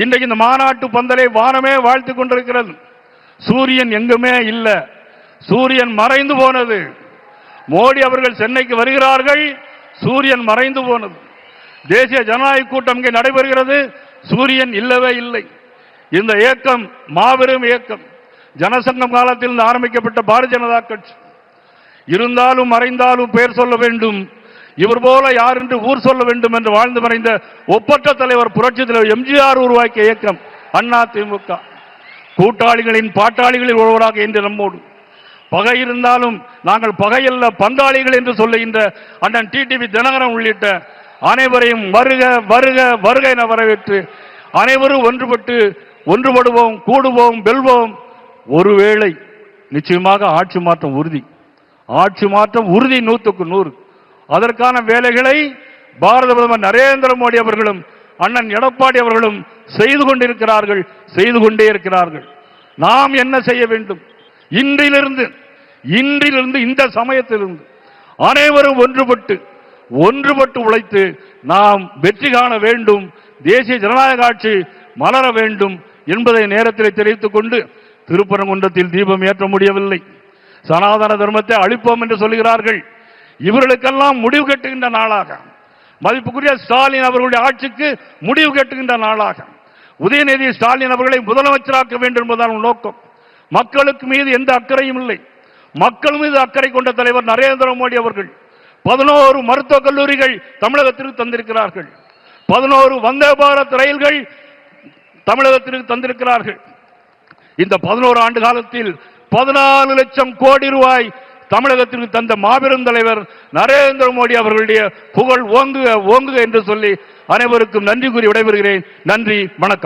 இன்றைக்கு இந்த மாநாட்டு பந்தலை வானமே வாழ்த்து கொண்டிருக்கிறது. சூரியன் எங்குமே இல்ல, சூரியன் மறைந்து போனது. மோடி அவர்கள் சென்னைக்கு வருகிறார்கள், சூரியன் மறைந்து போனது. தேசிய ஜனநாயக கூட்டம் இங்கே நடைபெறுகிறது, சூரியன் இல்லவே இல்லை. இந்த இயக்கம் மாபெரும் இயக்கம். ஜனசங்கம் காலத்தில் ஆரம்பிக்கப்பட்ட பாரதிய ஜனதா கட்சி. இருந்தாலும் மறைந்தாலும் பெயர் சொல்ல வேண்டும், இவர் போல யார் என்று ஊர் சொல்ல வேண்டும் என்று வாழ்ந்து மறைந்த ஒப்பற்ற தலைவர் புரட்சி தலைவர் எம்ஜிஆர் உருவாக்கிய இயக்கம் அண்ணா திமுக. கூட்டாளிகளின் பாட்டாளிகளில் ஒருவராக இன்று நம்மோடு. பகை இருந்தாலும் நாங்கள் பகையல்ல பங்காளிகள் என்று சொல்லுகின்ற அண்ணன் டிடிவி தினகரன் உள்ளிட்ட அனைவரையும் வருக வருக வருக என வரவேற்று அனைவரும் ஒன்றுபடுவோம், கூடுவோம், வெல்வோம். ஒருவேளை நிச்சயமாக ஆட்சி மாற்றம் உறுதி, ஆட்சி மாற்றம் உறுதி 100க்கு 100. அதற்கான வேலைகளை பாரத பிரதமர் நரேந்திர மோடி அவர்களும் அண்ணன் எடப்பாடி அவர்களும் செய்து கொண்டிருக்கிறார்கள், செய்து கொண்டே இருக்கிறார்கள். நாம் என்ன செய்ய வேண்டும்? இன்றிலிருந்து இந்த சமயத்திலிருந்து அனைவரும் ஒன்றுபட்டு உழைத்து நாம் வெற்றி காண வேண்டும், தேசிய ஜனநாயக ஆட்சி மலர வேண்டும் என்பதை நேரத்தில் தெரிவித்துக் கொண்டு, திருப்பரங்குன்றத்தில் தீபம் ஏற்ற முடியவில்லை, சனாதன தர்மத்தை அழிப்போம் என்று சொல்கிறார்கள். இவர்களுக்கெல்லாம் முடிவு கட்டுகின்ற நாளாக, மதிப்புக்குரிய ஸ்டாலின் அவர்களுடைய ஆட்சிக்கு முடிவு கட்டுகின்ற நாளாக, உதயநிதி ஸ்டாலின் அவர்களை முதலமைச்சராக்க வேண்டும் என்பதால் நோக்கம். மக்களுக்கு மீது எந்த அக்கறையும் இல்லை. மக்கள் மீது அக்கறை கொண்ட தலைவர் நரேந்திர மோடி அவர்கள் 11 மருத்துவக் கல்லூரிகள் தமிழகத்திற்கு தந்திருக்கிறார்கள், 11 வந்தே பாரத் ரயில்கள் தமிழகத்திற்கு தந்திருக்கிறார்கள். இந்த 11 ஆண்டு காலத்தில் 14 லட்சம் கோடி ரூபாய் தமிழகத்திற்கு தந்த மாபெரும் தலைவர் நரேந்திர மோடி அவர்களுடைய புகழ் ஓங்குக ஓங்குக என்று சொல்லி அனைவருக்கும் நன்றி கூறி விடைபெறுகிறேன். நன்றி, வணக்கம்.